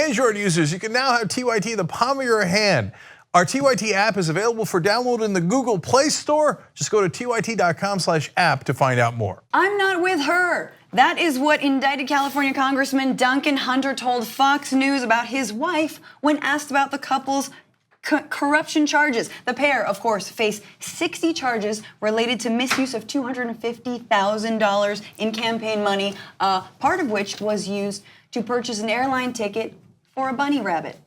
Android users, you can now have TYT in the palm of your hand. Our TYT app is available for download in the Google Play Store. Just go to tyt.com/app to find out more. I'm not with her. That is what indicted California Congressman Duncan Hunter told Fox News about his wife when asked about the couple's corruption charges. The pair, of course, face 60 charges related to misuse of $250,000 in campaign money, part of which was used to purchase an airline ticket for a bunny rabbit.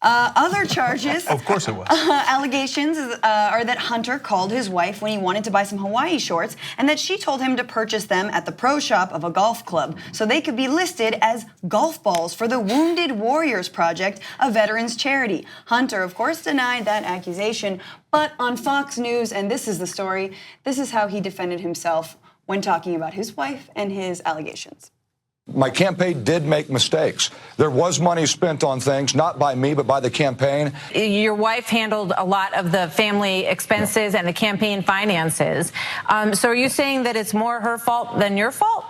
Other charges, of course it was. Allegations are that Hunter called his wife when he wanted to buy some Hawaii shorts and that she told him to purchase them at the pro shop of a golf club so they could be listed as golf balls for the Wounded Warriors Project, a veterans charity. Hunter, of course, denied that accusation, but on Fox News, and this is the story, this is how he defended himself when talking about his wife and his allegations. My campaign did make mistakes. There was money spent on things, not by me, but by the campaign. Your wife handled a lot of the family expenses and the campaign finances. So are you saying that it's more her fault than your fault?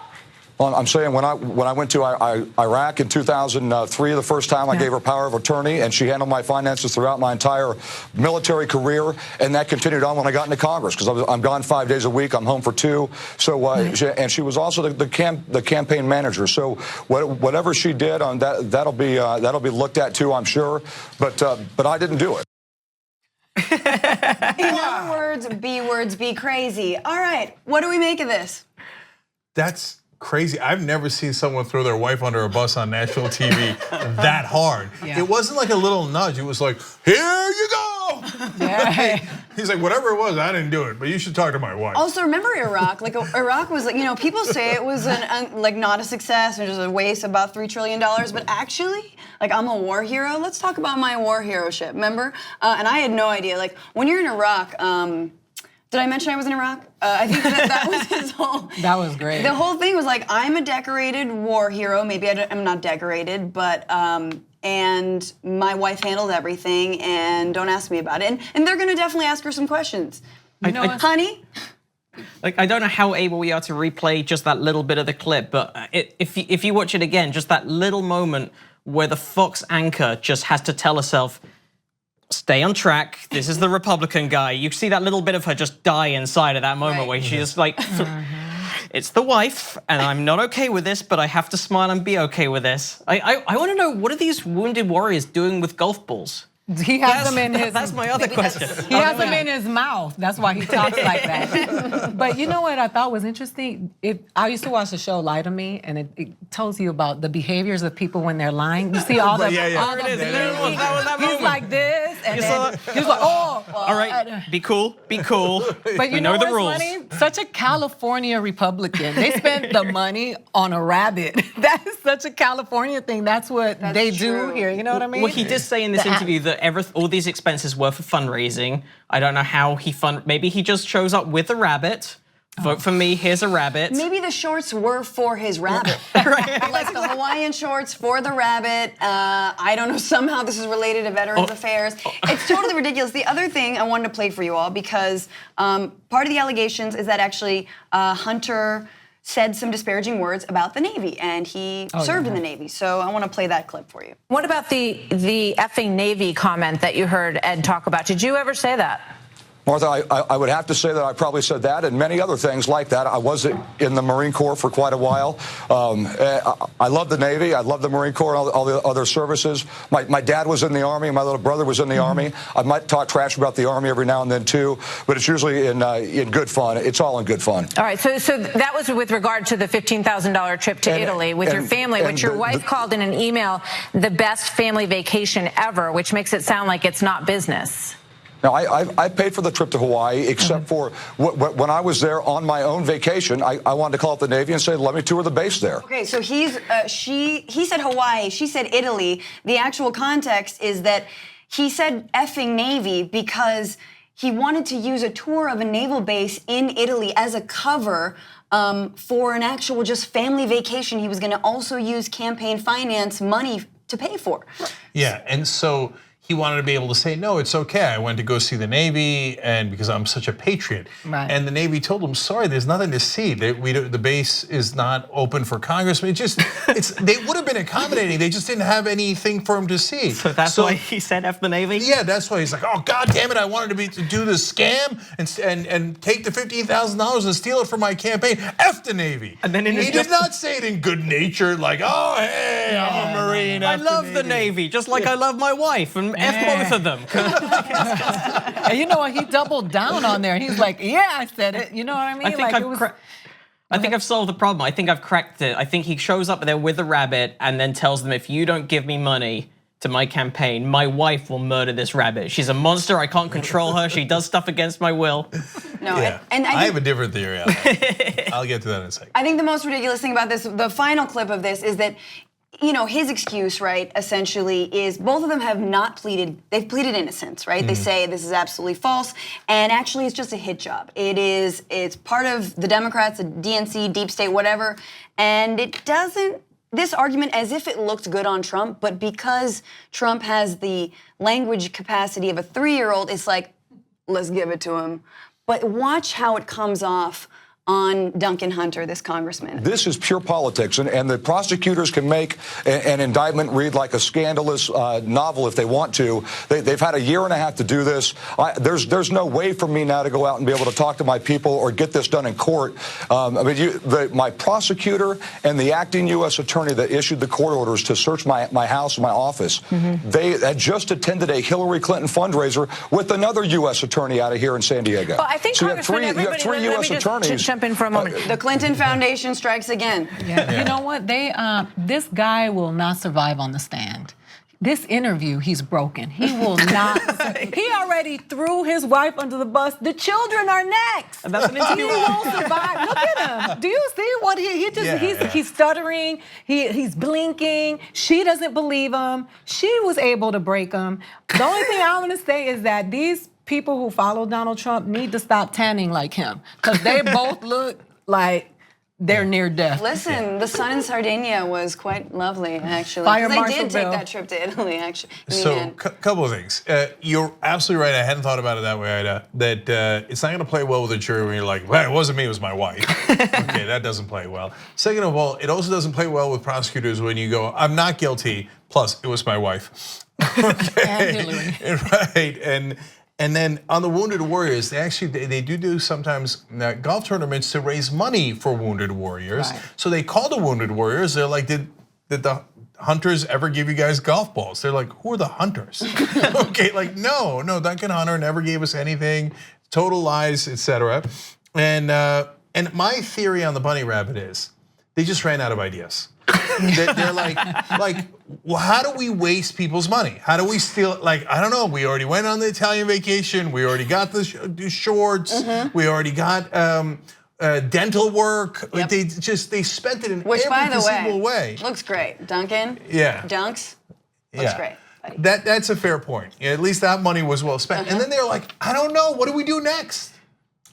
Well, I'm saying when I went to Iraq in 2003, the first time I gave her power of attorney, and she handled my finances throughout my entire military career, and that continued on when I got into Congress because I'm gone 5 days a week. I'm home for 2. So and she was also the campaign manager. So whatever she did on that'll be looked at too, I'm sure. But I didn't do it. In other words, be crazy. All right, what do we make of this? That's crazy. I've never seen someone throw their wife under a bus on national TV that hard. Yeah. It wasn't like a little nudge. It was like, here you go. Yeah. He's like, whatever it was, I didn't do it, but you should talk to my wife. Also, remember Iraq? Like Iraq was like, people say it was like not a success and just a waste of about $3 trillion, but actually, like I'm a war hero. Let's talk about my war hero-ship, remember? And I had no idea. Like when you're in Iraq, did I mention I was in Iraq? I think that was his whole. That was great. The whole thing was like, I'm a decorated war hero. Maybe I'm not decorated, but and my wife handled everything, and don't ask me about it. And they're gonna definitely ask her some questions. Honey. Like I don't know how able we are to replay just that little bit of the clip, but if you watch it again, just that little moment where the Fox anchor just has to tell herself, stay on track. This is the Republican guy. You see that little bit of her just die inside at that moment where she's just like, it's the wife, and I'm not okay with this, but I have to smile and be okay with this. I want to know, what are these wounded warriors doing with golf balls? He has them in his. That's my other question. He has them in his mouth. That's why he talks like that. But you know what I thought was interesting? I used to watch the show Lie to Me, and it tells you about the behaviors of people when they're lying. You see all the. All the he's like this, and then he's like, oh. All right, be cool, be cool. But you know the rules. Funny? Such a California Republican. They spent the money on a rabbit. That is such a California thing. That's what they do here. You know what I mean? Well, he did say in this interview that all these expenses were for fundraising. I don't know how maybe he just shows up with a rabbit. Vote for me, here's a rabbit. Maybe the shorts were for his rabbit. Like the Hawaiian shorts for the rabbit. I don't know, somehow this is related to Veterans Affairs. It's totally ridiculous. The other thing I wanted to play for you all, because part of the allegations is that actually Hunter said some disparaging words about the Navy, and he served in the Navy. So I want to play that clip for you. What about the effing Navy comment that you heard Ed talk about? Did you ever say that? Martha, I would have to say that I probably said that and many other things like that. I was in the Marine Corps for quite a while. I love the Navy. I love the Marine Corps and all the other services. My dad was in the Army. My little brother was in the Army. I might talk trash about the Army every now and then too, but it's usually in good fun. It's all in good fun. All right, so that was with regard to the $15,000 trip to Italy with your family, which your wife called in an email the best family vacation ever, which makes it sound like it's not business. Now, I paid for the trip to Hawaii, except for when I was there on my own vacation, I wanted to call up the Navy and say, let me tour the base there. Okay, so he said Hawaii, she said Italy. The actual context is that he said effing Navy because he wanted to use a tour of a naval base in Italy as a cover for an actual just family vacation. He was going to also use campaign finance money to pay for. Yeah, and so he wanted to be able to say, no, it's okay. I went to go see the Navy, and because I'm such a patriot. Right. And the Navy told him, sorry, there's nothing to see. The base is not open for congressmen. They would have been accommodating. They just didn't have anything for him to see. So that's why he said F the Navy? Yeah, that's why he's like, oh, God damn it, I wanted to do this scam and take the $15,000 and steal it from my campaign. F the Navy. And then he did not say it in good nature, like, oh, hey, I'm a Marine. I love the Navy, just like I love my wife, and F both of them. And you know what? He doubled down on there. He's like, yeah, I said it. You know what I mean? I think I've solved the problem. I think I've cracked it. I think he shows up there with a rabbit and then tells them, if you don't give me money to my campaign, my wife will murder this rabbit. She's a monster. I can't control her. She does stuff against my will. No, yeah. And I have a different theory on that. I'll get to that in a second. I think the most ridiculous thing about this, the final clip of this, is that his excuse, right, essentially is both of them have not pleaded, they've pleaded innocence, right? They say this is absolutely false, and actually it's just a hit job. It's part of the Democrats, the DNC, deep state, whatever, and it doesn't, this argument as if it looked good on Trump, but because Trump has the language capacity of a 3-year-old, it's like, let's give it to him. But watch how it comes off on Duncan Hunter, this congressman. This is pure politics, and the prosecutors can make an indictment read like a scandalous novel if they want to. They've had a year and a half to do this. There's no way for me now to go out and be able to talk to my people or get this done in court. My prosecutor and the acting U.S. attorney that issued the court orders to search my house and my office, they had just attended a Hillary Clinton fundraiser with another U.S. attorney out of here in San Diego. Well, I think so you have three U.S. attorneys. Jump in for a moment. The Clinton Foundation strikes again. Yeah. You know what? This guy will not survive on the stand. This interview, he's broken. He will not. He already threw his wife under the bus. The children are next. And that's an interview. He won't survive. Look at him. Do you see what he's stuttering? He's blinking. She doesn't believe him. She was able to break him. The only thing I want to say is that these people who follow Donald Trump need to stop tanning like him, because they both look like they're near death. Listen, the sun in Sardinia was quite lovely, actually. They did take that trip to Italy, actually. So, couple of things. You're absolutely right. I hadn't thought about it that way, Ida. That it's not going to play well with a jury when you're like, well, it wasn't me, it was my wife. Okay, that doesn't play well. Second of all, it also doesn't play well with prosecutors when you go, I'm not guilty, plus it was my wife. Okay. And Hillary. Right, and then on the Wounded Warriors, they do sometimes golf tournaments to raise money for Wounded Warriors. Right. So they call the Wounded Warriors. They're like, did the Hunters ever give you guys golf balls? They're like, who are the Hunters? Okay, like no, Duncan Hunter never gave us anything. Total lies, etc. And my theory on the bunny rabbit is they just ran out of ideas. They're like, well, how do we waste people's money? How do we steal? Like, I don't know. We already went on the Italian vacation. We already got the shorts. We already got dental work. Yep. They spent it in Which, every by the possible way. Looks great, Duncan. Yeah, Dunks. Looks great. Buddy. That's a fair point. At least that money was well spent. And then they're like, I don't know. What do we do next?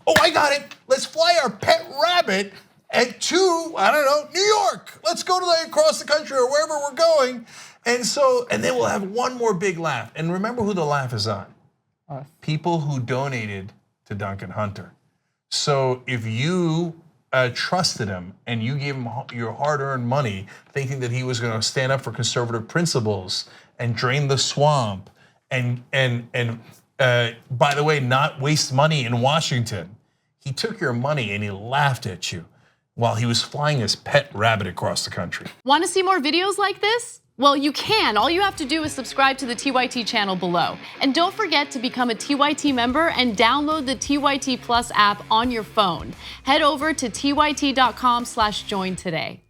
Oh, I got it. Let's fly our pet rabbit to, I don't know, New York. Let's go to across the country or wherever we're going. And then we'll have one more big laugh. And remember who the laugh is on. People who donated to Duncan Hunter. So if you trusted him and you gave him your hard-earned money thinking that he was going to stand up for conservative principles and drain the swamp and by the way, not waste money in Washington, he took your money and he laughed at you while he was flying his pet rabbit across the country. Want to see more videos like this? Well, you can. All you have to do is subscribe to the TYT channel below. And don't forget to become a TYT member and download the TYT Plus app on your phone. Head over to tyt.com/join today.